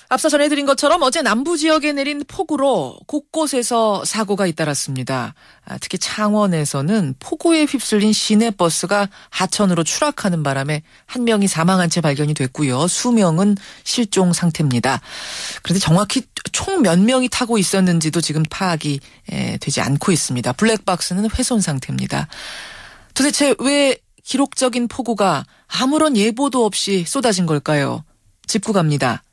앞서 전해드린 것처럼 어제 남부 지역에 내린 폭우로 곳곳에서 사고가 잇따랐습니다. 특히 창원에서는 폭우에 휩쓸린 시내버스가 하천으로 추락하는 바람에 한 명이 사망한 채 발견이 됐고요. 수명은 실종 상태입니다. 그런데 정확히 총 몇 명이 타고 있었는지도 지금 파악이 되지 않고 있습니다. 블랙박스는 훼손 상태입니다. 도대체 왜 기록적인 폭우가 아무런 예보도 없이 쏟아진 걸까요? 짚고 갑니다.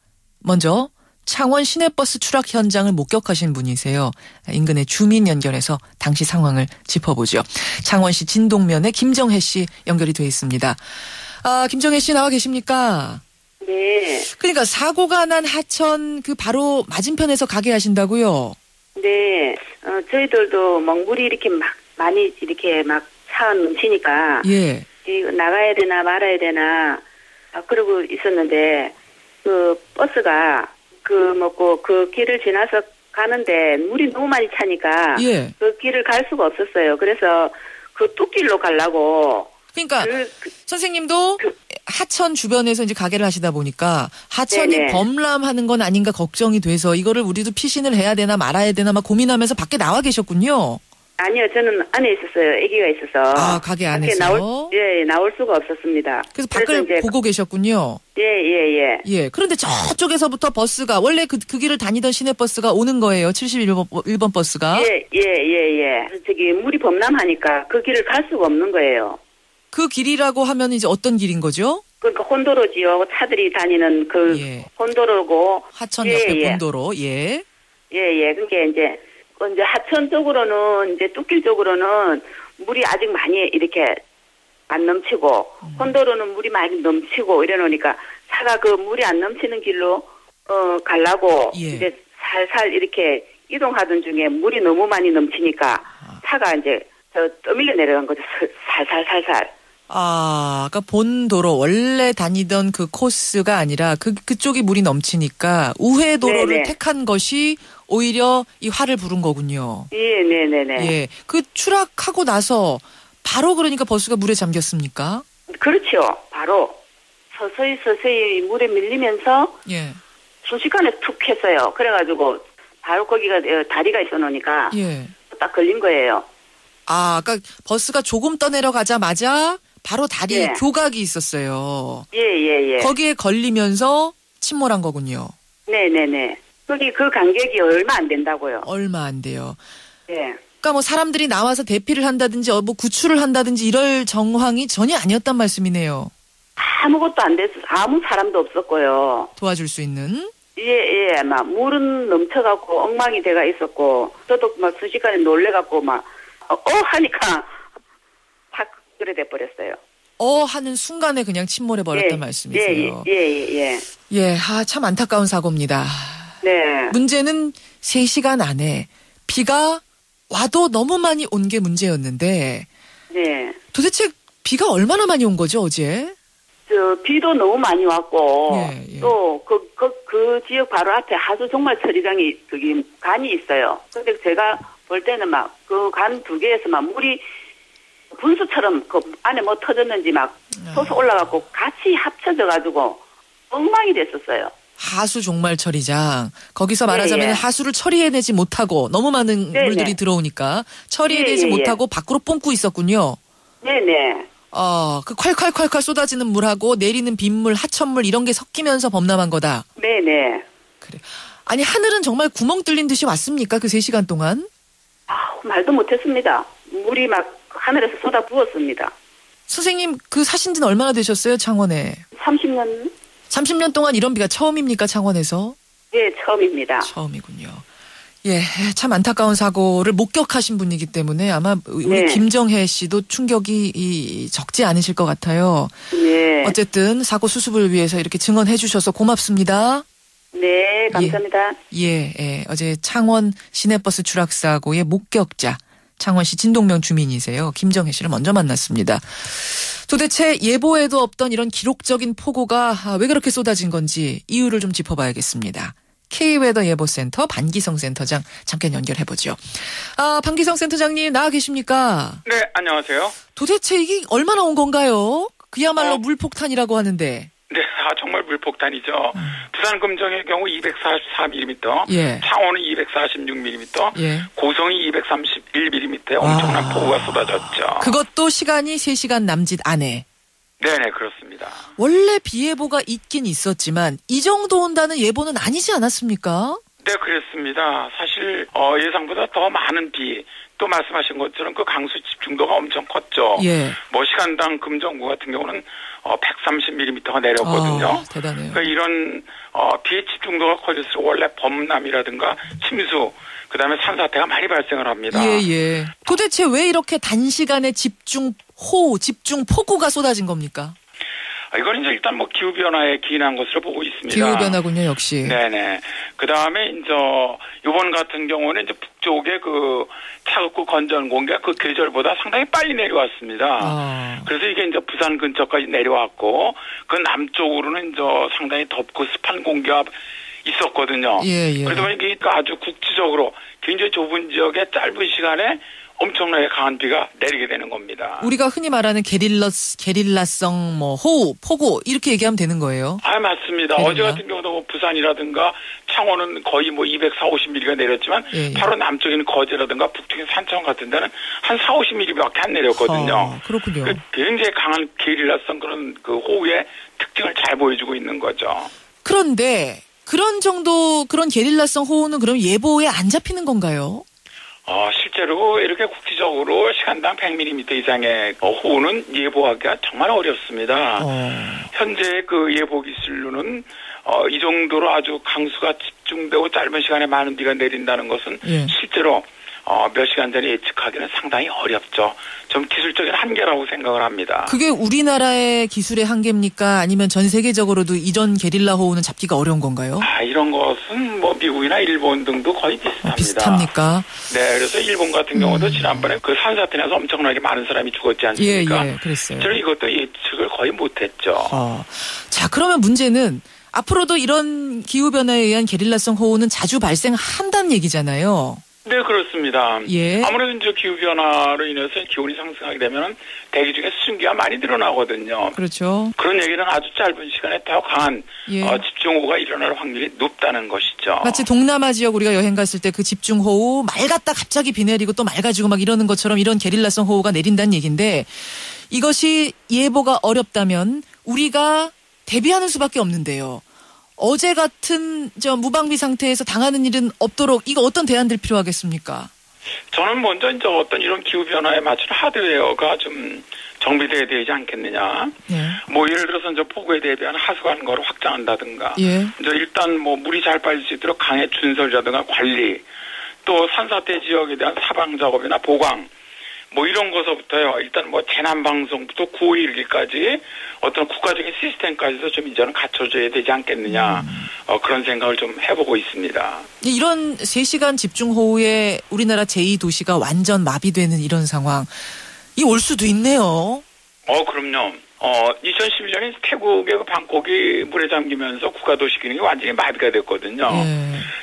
먼저 창원 시내버스 추락 현장을 목격하신 분이세요. 인근의 주민 연결해서 당시 상황을 짚어보죠. 창원시 진동면에 김정혜 씨 연결이 돼 있습니다. 김정혜 씨 나와 계십니까? 네. 그러니까 사고가 난 하천 그 바로 맞은편에서 가게 하신다고요? 네. 저희들도 막 물이 이렇게 막 많이 이렇게 막 차 넘치니까 예. 나가야 되나 말아야 되나 그러고 있었는데 그 버스가 그 길을 지나서 가는데 물이 너무 많이 차니까 예. 그 길을 갈 수가 없었어요. 그래서 그 뚝길로 가려고. 그러니까 선생님도 하천 주변에서 이제 가게를 하시다 보니까 하천이 네네. 범람하는 건 아닌가 걱정이 돼서 이거를 우리도 피신을 해야 되나 말아야 되나 막 고민하면서 밖에 나와 계셨군요. 아니요, 저는 안에 있었어요. 아기가 있어서. 가게 안에서? 나올 수가 없었습니다. 그래서 밖을 이제 보고 계셨군요. 예. 그런데 저쪽에서부터 버스가, 원래 그 길을 다니던 시내버스가 오는 거예요. 71번 버스가. 예. 저기 물이 범람하니까 그 길을 갈 수가 없는 거예요. 그 길이라고 하면 이제 어떤 길인 거죠? 그러니까 혼도로지요. 차들이 다니는 그 혼도로고. 하천 옆에 본도로. 예. 그게 이제 하천 쪽으로는 이제 뚝길 쪽으로는 물이 아직 많이 이렇게 안 넘치고 혼도로는 물이 많이 넘치고 이래 놓으니까 차가 그 물이 안 넘치는 길로 가려고 이제 살살 이렇게 이동하던 중에 물이 너무 많이 넘치니까 차가 이제 떠밀려 내려간 거죠. 살살. 그러니까 본도로 원래 다니던 그 코스가 아니라 그쪽이 물이 넘치니까 우회 도로를 택한 것이 오히려 이 화를 부른 거군요. 네네네. 예. 그 추락하고 나서 바로 그러니까 버스가 물에 잠겼습니까? 그렇죠. 바로 서서히 물에 밀리면서 순식간에 툭 했어요. 그래가지고 바로 거기가 다리가 있어 놓으니까 딱 걸린 거예요. 그러니까 버스가 조금 떠내려가자마자 바로 다리에 교각이 있었어요. 예. 거기에 걸리면서 침몰한 거군요. 네네네. 거기 그 간격이 얼마 안 된다고요. 얼마 안 돼요. 예. 그러니까 뭐 사람들이 나와서 대피를 한다든지 뭐 구출을 한다든지 이럴 정황이 전혀 아니었단 말씀이네요. 아무것도 안 됐어. 아무 사람도 없었고요. 도와줄 수 있는? 예. 막 물은 넘쳐갖고 엉망이 돼가 있었고 저도 막 순식간에 놀래갖고 막 하니까 팍 그래 돼버렸어요. 하는 순간에 그냥 침몰해 버렸단 말씀이세요. 예. 참 안타까운 사고입니다. 네. 문제는 3시간 안에 비가 와도 너무 많이 온 게 문제였는데 도대체 비가 얼마나 많이 온 거죠, 어제? 비도 너무 많이 왔고 또 그 지역 바로 앞에 하수 정말 처리장이 거기 간이 있어요. 근데 제가 볼 때는 막 그 간 2개에서 막 물이 분수처럼 그 안에 뭐 터졌는지 막 솟아 올라가고 같이 합쳐져가지고 엉망이 됐었어요. 하수 종말 처리장. 거기서 말하자면 하수를 처리해내지 못하고 너무 많은 물들이 들어오니까 처리해내지 못하고 밖으로 뿜고 있었군요. 네네. 그 콸콸콸콸 쏟아지는 물하고 내리는 빗물, 하천물 이런 게 섞이면서 범람한 거다. 네네. 그래. 아니 하늘은 정말 구멍 뚫린 듯이 왔습니까? 그 3시간 동안? 말도 못했습니다. 물이 막 하늘에서 쏟아 부었습니다. 선생님 사신 지는 얼마나 되셨어요? 창원에? 30년. 30년 동안 이런 비가 처음입니까? 창원에서? 예, 처음입니다. 처음이군요. 참 안타까운 사고를 목격하신 분이기 때문에 아마 우리 김정혜 씨도 충격이 적지 않으실 것 같아요. 어쨌든 사고 수습을 위해서 이렇게 증언해 주셔서 고맙습니다. 네, 감사합니다. 어제 창원 시내버스 추락사고의 목격자 창원시 진동면 주민이세요. 김정혜 씨를 먼저 만났습니다. 도대체 예보에도 없던 이런 기록적인 폭우가 왜 그렇게 쏟아진 건지 이유를 좀 짚어봐야겠습니다. K웨더 예보센터 반기성 센터장 잠깐 연결해보죠. 반기성 센터장님 나와 계십니까? 네, 안녕하세요. 도대체 이게 얼마나 온 건가요? 그야말로 물폭탄이라고 하는데. 네, 다 정말 물폭탄이죠. 부산 금정의 경우 244mm, 예. 창원은 246mm, 예. 고성이 231mm의 엄청난 폭우가 쏟아졌죠. 그것도 시간이 3시간 남짓 안에. 네네, 그렇습니다. 원래 비 예보가 있긴 있었지만 이 정도 온다는 예보는 아니지 않았습니까? 네, 그렇습니다. 사실 예상보다 더 많은 비, 또 말씀하신 것처럼 그 강수 집중도가 엄청 컸죠. 예. 뭐 시간당 금정구 같은 경우는 130mm가 내렸거든요. 대단해요. 그러니까 이런 비의 집중도가 커질수록 원래 범람이라든가 침수, 그다음에 산사태가 많이 발생을 합니다. 예. 도대체 왜 이렇게 단시간에 집중호우, 집중폭우가 쏟아진 겁니까? 이건 이제 일단 뭐 기후변화에 기인한 것으로 보고 있습니다. 기후변화군요, 역시. 네네. 그 다음에 이제 이번 같은 경우는 이제 북쪽에 그 차갑고 건조한 공기가 그 계절보다 상당히 빨리 내려왔습니다. 그래서 이게 이제 부산 근처까지 내려왔고 그 남쪽으로는 이제 상당히 덥고 습한 공기가 있었거든요. 예. 그러다 보니까 아주 국지적으로 굉장히 좁은 지역에 짧은 시간에 엄청나게 강한 비가 내리게 되는 겁니다. 우리가 흔히 말하는 게릴라성 호우, 폭우 이렇게 얘기하면 되는 거예요. 맞습니다. 게릴라. 어제 같은 경우도 뭐 부산이라든가 창원은 거의 뭐 240mm가 내렸지만 예. 바로 남쪽에는 거제라든가 북쪽인 산청 같은 데는 한 40~50mm밖에 안 내렸거든요. 그렇군요. 굉장히 강한 게릴라성 그런 그 호우의 특징을 잘 보여주고 있는 거죠. 그런데 그런 게릴라성 호우는 그럼 예보에 안 잡히는 건가요? 실제로 이렇게 국지적으로 시간당 100mm 이상의 호우는 예보하기가 정말 어렵습니다. 현재 그 예보 기술로는 이 정도로 아주 강수가 집중되고 짧은 시간에 많은 비가 내린다는 것은 실제로 몇 시간 전에 예측하기는 상당히 어렵죠. 좀 기술적인 한계라고 생각을 합니다. 그게 우리나라의 기술의 한계입니까? 아니면 전 세계적으로도 이전 게릴라 호우는 잡기가 어려운 건가요? 이런 것은 뭐 미국이나 일본 등도 거의 비슷합니다. 비슷합니까? 네, 그래서 일본 같은 경우도 지난번에 그 산사태 나서 엄청나게 많은 사람이 죽었지 않습니까? 예, 그랬어요. 저는 이것도 예측을 거의 못했죠. 자, 그러면 문제는 앞으로도 이런 기후변화에 의한 게릴라성 호우는 자주 발생한다는 얘기잖아요. 네, 그렇습니다. 예. 아무래도 이제 기후변화로 인해서 기온이 상승하게 되면 대기 중에 수증기가 많이 늘어나거든요. 그렇죠. 그런 얘기는 아주 짧은 시간에 더 강한 집중호우가 일어날 확률이 높다는 것이죠. 마치 동남아 지역 우리가 여행 갔을 때 그 집중호우 맑았다 갑자기 비 내리고 또 맑아지고 막 이러는 것처럼 이런 게릴라성 호우가 내린다는 얘기인데 이것이 예보가 어렵다면 우리가 대비하는 수밖에 없는데요. 어제 같은 무방비 상태에서 당하는 일은 없도록 이거 어떤 대안들 필요하겠습니까? 저는 먼저 이제 어떤 이런 기후 변화에 맞춘 하드웨어가 좀 정비돼야 되지 않겠느냐. 뭐 예를 들어서 이제 폭우에 대비한 하수관거를 확장한다든가. 이제 일단 뭐 물이 잘 빠질 수 있도록 강의 준설이라든가 관리, 또 산사태 지역에 대한 사방 작업이나 보강. 뭐 이런 것서부터요. 일단 뭐 재난 방송부터 구호에 이르기까지 어떤 국가적인 시스템까지도 좀 이제는 갖춰줘야 되지 않겠느냐. 그런 생각을 좀 해보고 있습니다. 이런 3시간 집중호우에 우리나라 제2도시가 완전 마비되는 이런 상황. 이 올 수도 있네요. 그럼요. 2011년에 태국의 그 방콕이 물에 잠기면서 국가도시 기능이 완전히 마비가 됐거든요.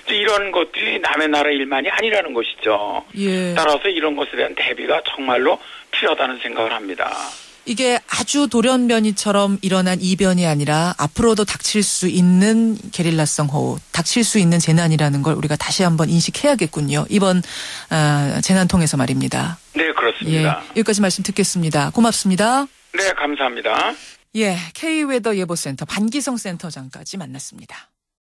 이런 것들이 남의 나라 일만이 아니라는 것이죠. 따라서 이런 것에 대한 대비가 정말로 필요하다는 생각을 합니다. 이게 아주 돌연변이처럼 일어난 이변이 아니라 앞으로도 닥칠 수 있는 게릴라성 호우, 닥칠 수 있는 재난이라는 걸 우리가 다시 한번 인식해야겠군요. 이번 재난 통해서 말입니다. 네, 그렇습니다. 여기까지 말씀 듣겠습니다. 고맙습니다. 네, 감사합니다. K웨더 예보센터 반기성 센터장까지 만났습니다.